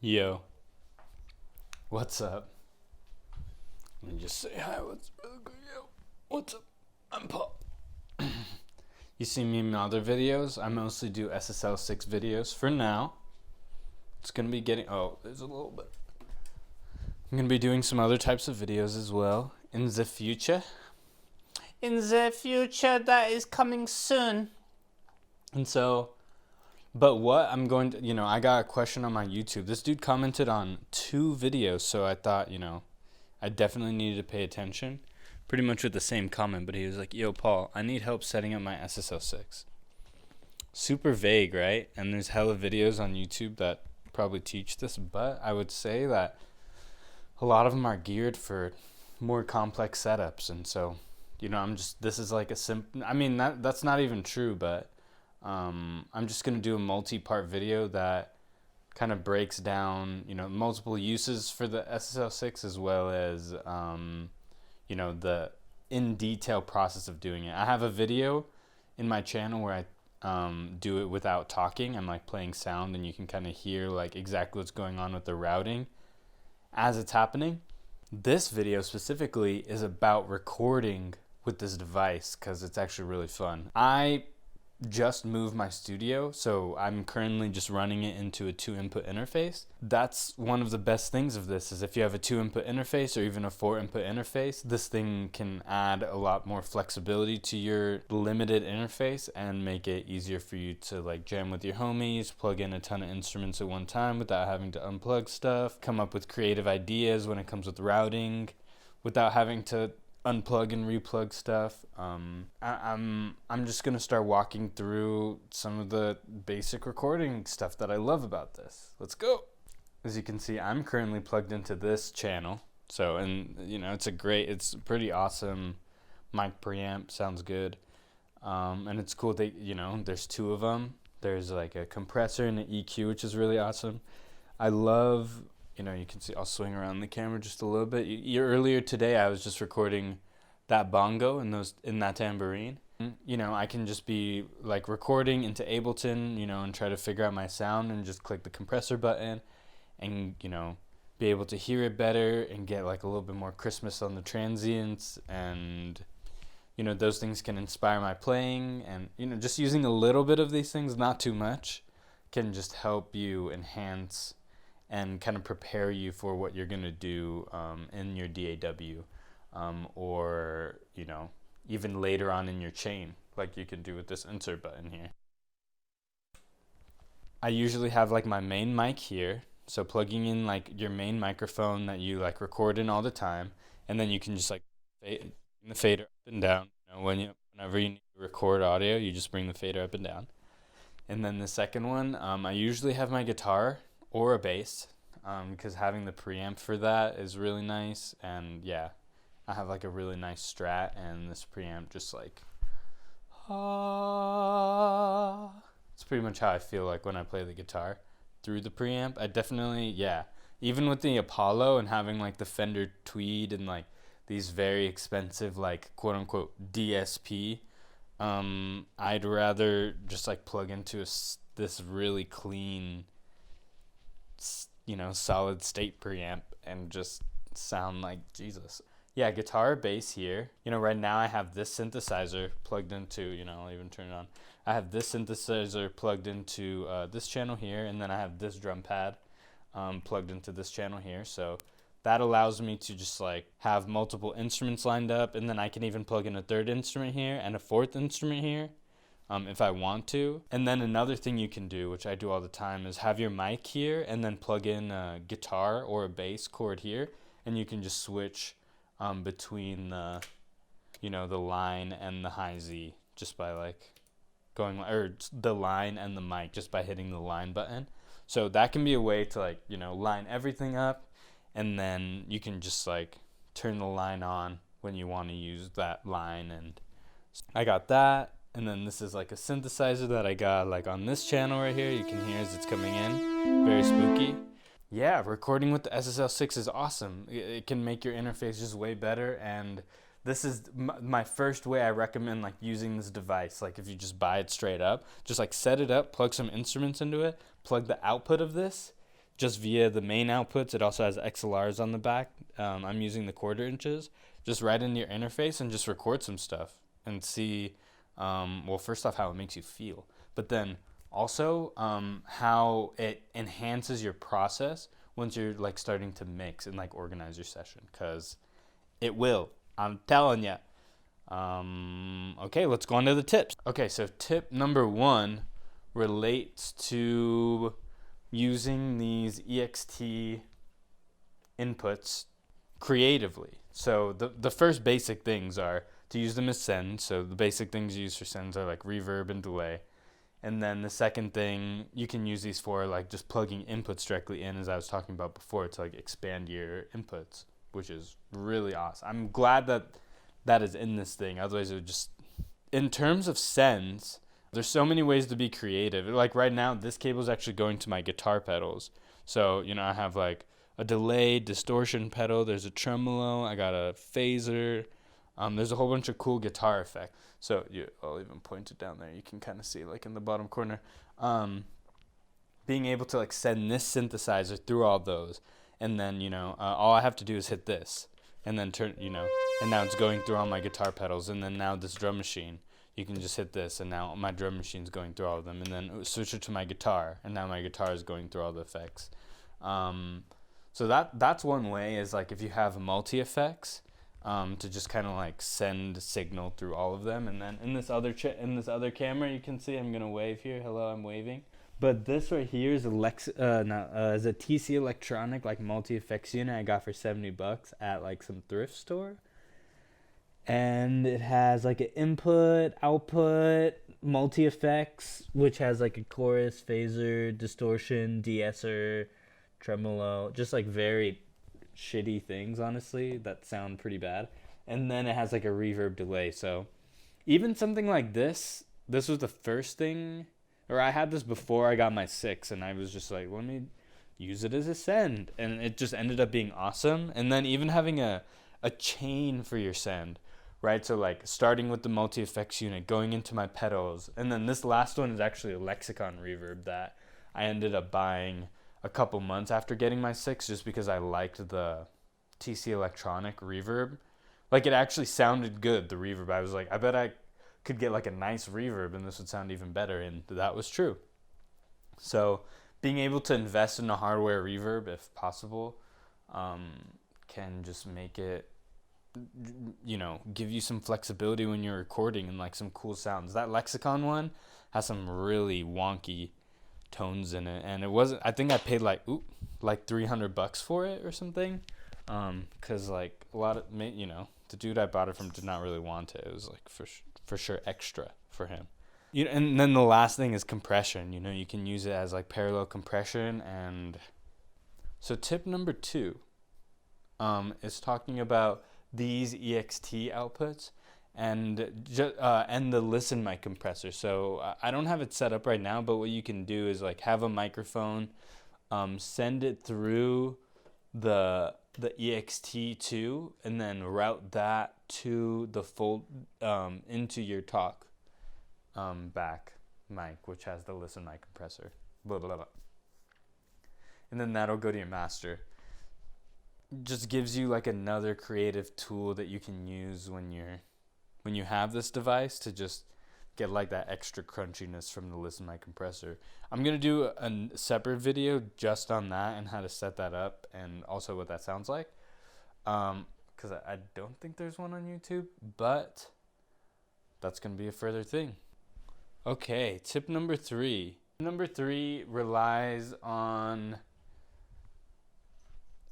Yo, what's up? Let me just say hi. What's really good? Yo, what's up? I'm Paul. You see me in my other videos. I mostly do SSL SiX videos for now. It's gonna be getting. Oh, there's a little bit. I'm gonna be doing some other types of videos as well in the future. In the future, that is coming soon. And so. But what I'm going to, I got a question on my YouTube. This dude commented on 2 videos, so I thought, I definitely needed to pay attention. Pretty much with the same comment, but he was like, yo, Paul, I need help setting up my SSL SiX. Super vague, right? And there's hella videos on YouTube that probably teach this, but I would say that a lot of them are geared for more complex setups. And so, this is like a simple, that's not even true, but I'm just going to do a multi-part video that kind of breaks down, multiple uses for the SSL SiX as well as, the in-detail process of doing it. I have a video in my channel where I do it without talking. I'm like playing sound and you can kind of hear like exactly what's going on with the routing as it's happening. This video specifically is about recording with this device because it's actually really fun. I just moved my studio, so I'm currently just running it into a 2-input interface. That's one of the best things of this, is if you have a 2-input interface or even a 4-input interface, this thing can add a lot more flexibility to your limited interface and make it easier for you to like jam with your homies, plug in a ton of instruments at one time without having to unplug stuff, come up with creative ideas when it comes with routing without having to unplug and replug stuff. I'm just gonna start walking through some of the basic recording stuff that I love about this. Let's go. As you can see, I'm currently plugged into this channel. So, and it's a pretty awesome mic preamp. Sounds good. And it's cool that there's 2 of them. There's like a compressor and an EQ, which is really awesome. I love. You can see, I'll swing around the camera just a little bit. Earlier today, I was just recording that bongo and that tambourine. I can just be like recording into Ableton, and try to figure out my sound and just click the compressor button and, be able to hear it better and get like a little bit more crispness on the transients. And, those things can inspire my playing. And, just using a little bit of these things, not too much, can just help you enhance and kind of prepare you for what you're going to do in your DAW or, even later on in your chain, like you can do with this insert button here. I usually have like my main mic here, so plugging in like your main microphone that you like record in all the time, and then you can just like bring the fader up and down. Whenever you need to record audio, you just bring the fader up and down. And then the second one, I usually have my guitar or a bass, because having the preamp for that is really nice. And yeah, I have like a really nice Strat, and this preamp just like, it's pretty much how I feel like when I play the guitar through the preamp. I definitely, even with the Apollo and having like the Fender Tweed and like these very expensive like quote unquote DSP, I'd rather just like plug into this really clean, solid state preamp and just sound like Jesus. Yeah, guitar, bass here. Right now I have this synthesizer plugged into, I'll even turn it on. I have this synthesizer plugged into this channel here, and then I have this drum pad plugged into this channel here. So that allows me to just like have multiple instruments lined up, and then I can even plug in a 3rd instrument here and a 4th instrument here. If I want to. And then another thing you can do, which I do all the time, is have your mic here and then plug in a guitar or a bass chord here, and you can just switch between the line and the high Z just by like or the line and the mic just by hitting the line button. So that can be a way to like, line everything up, and then you can just like turn the line on when you want to use that line. And I got that. And then this is like a synthesizer that I got like on this channel right here. You can hear as it's coming in. Very spooky. Yeah, recording with the SSL SiX is awesome. It can make your interface just way better. And this is my first way I recommend like using this device. Like if you just buy it straight up, just like set it up, plug some instruments into it, plug the output of this, just via the main outputs. It also has XLRs on the back. I'm using the 1/4 inches. Just right into your interface and just record some stuff and see, well, first off, how it makes you feel, but then also how it enhances your process once you're like starting to mix and like organize your session, because it will. I'm telling you. Okay, let's go on to the tips. Okay, so tip number 1 relates to using these EXT inputs creatively. So the first basic things are to use them as sends. So the basic things used for sends are like reverb and delay. And then the second thing you can use these for, like just plugging inputs directly in, as I was talking about before, to like expand your inputs, which is really awesome. I'm glad that is in this thing. Otherwise it would just, in terms of sends, there's so many ways to be creative. Like right now, this cable is actually going to my guitar pedals. So, I have like a delay, distortion pedal, there's a tremolo, I got a phaser, there's a whole bunch of cool guitar effects. So I'll even point it down there. You can kind of see like in the bottom corner. Being able to like send this synthesizer through all those, and then all I have to do is hit this, and then turn and now it's going through all my guitar pedals, and then now this drum machine, you can just hit this, and now my drum machine's going through all of them, and then switch it to my guitar, and now my guitar is going through all the effects. So that's one way, is like if you have multi effects. To just kind of like send signal through all of them. And then in this other camera, you can see I'm gonna wave here. Hello, I'm waving. But this right here is is a TC Electronic like multi effects unit I got for $70 at like some thrift store. And it has like an input, output, multi effects, which has like a chorus, phaser, distortion, de-esser, tremolo, just like very shitty things, honestly, that sound pretty bad. And then it has like a reverb delay. So even something like this was the first thing, or I had this before I got my SiX, and I was just like, let me use it as a send, and it just ended up being awesome. And then even having a chain for your send, right? So like starting with the multi effects unit, going into my pedals, and then this last one is actually a Lexicon reverb that I ended up buying a couple months after getting my SiX, just because I liked the TC Electronic reverb. Like it actually sounded good, the reverb. I was like, I bet I could get like a nice reverb and this would sound even better, and that was true. So being able to invest in a hardware reverb, if possible, can just make it, give you some flexibility when you're recording and like some cool sounds. That Lexicon one has some really wonky tones in it, and it wasn't, I think I paid like $300 for it or something, because like a lot of the dude I bought it from did not really want it. It was like for sure extra for him. And then the last thing is compression. You can use it as like parallel compression. And so tip number 2 is talking about these EXT outputs and the listen mic compressor. So I don't have it set up right now, but what you can do is like have a microphone, send it through the EXT2, and then route that to the into your talk back mic, which has the listen mic compressor. Blah, blah, blah. And then that'll go to your master. Just gives you like another creative tool that you can use when you have this device, to just get like that extra crunchiness from the listen mic compressor. I'm going to do a separate video just on that and how to set that up, and also what that sounds like. Because I don't think there's one on YouTube, but that's going to be a further thing. Okay, tip number 3. Number 3 relies on,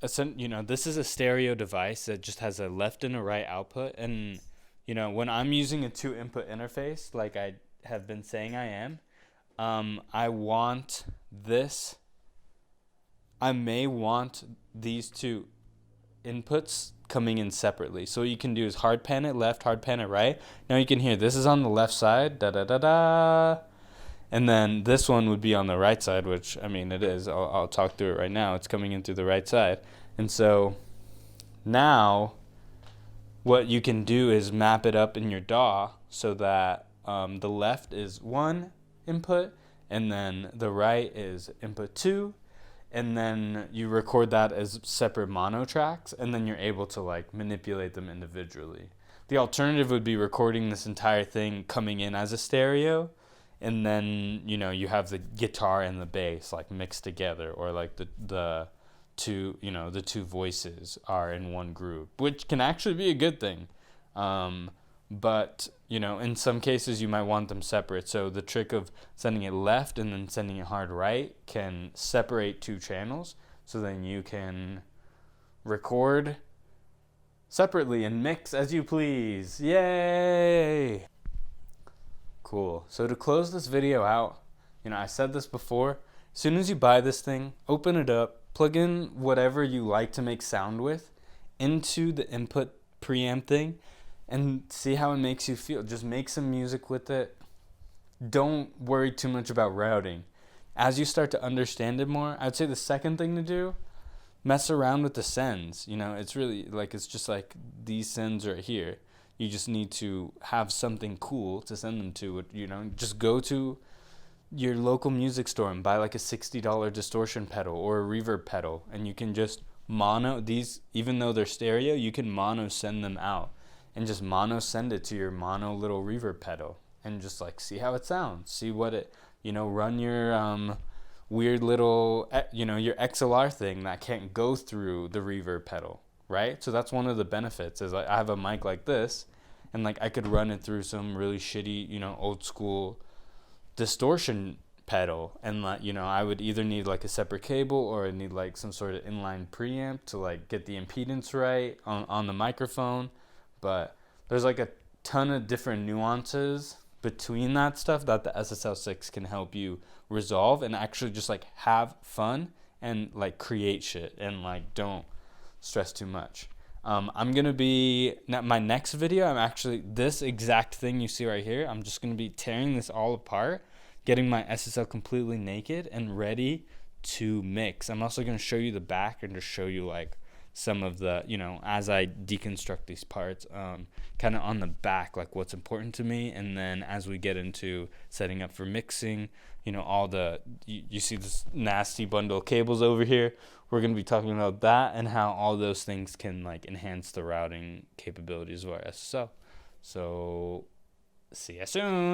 this is a stereo device that just has a left and a right output, and when I'm using a 2-input interface, like I have been saying I am, I want this. I may want these 2 inputs coming in separately. So what you can do is hard pan it left, hard pan it right. Now you can hear this is on the left side, da da da da, and then this one would be on the right side, which it is. I'll talk through it right now. It's coming in through the right side, and so now what you can do is map it up in your DAW so that the left is 1 input, and then the right is input 2, and then you record that as separate mono tracks, and then you're able to like manipulate them individually. The alternative would be recording this entire thing coming in as a stereo, and then you have the guitar and the bass like mixed together, or like the two the two voices are in one group, which can actually be a good thing. But in some cases you might want them separate. So the trick of sending it left and then sending it hard right can separate two channels, so then you can record separately and mix as you please. Yay! Cool. So to close this video out, I said this before, as soon as you buy this thing, open it up, plug in whatever you like to make sound with into the input preamp thing, and see how it makes you feel. Just make some music with it. Don't worry too much about routing. As you start to understand it more, I'd say the second thing to do, mess around with the sends. It's really like, it's just like these sends right here. You just need to have something cool to send them to. Just go to your local music store and buy like a $60 distortion pedal or a reverb pedal, and you can just mono these. Even though they're stereo, you can mono send them out, and just mono send it to your mono little reverb pedal, and just like see how it sounds. See what it, run your weird little, your XLR thing that can't go through the reverb pedal, right? So that's one of the benefits, is I have a mic like this, and like I could run it through some really shitty, old school distortion pedal, and like, I would either need like a separate cable, or I need like some sort of inline preamp to like get the impedance right on the microphone. But there's like a ton of different nuances between that stuff that the SSL SiX can help you resolve, and actually just like have fun and like create shit, and like don't stress too much. I'm gonna be, my next video, I'm actually, this exact thing you see right here, I'm just gonna be tearing this all apart, getting my SSL completely naked and ready to mix. I'm also gonna show you the back and just show you like some of the, as I deconstruct these parts, kind of on the back, like what's important to me. And then as we get into setting up for mixing, all the, you see this nasty bundle of cables over here, we're going to be talking about that and how all those things can like enhance the routing capabilities of our SSL. So see you soon.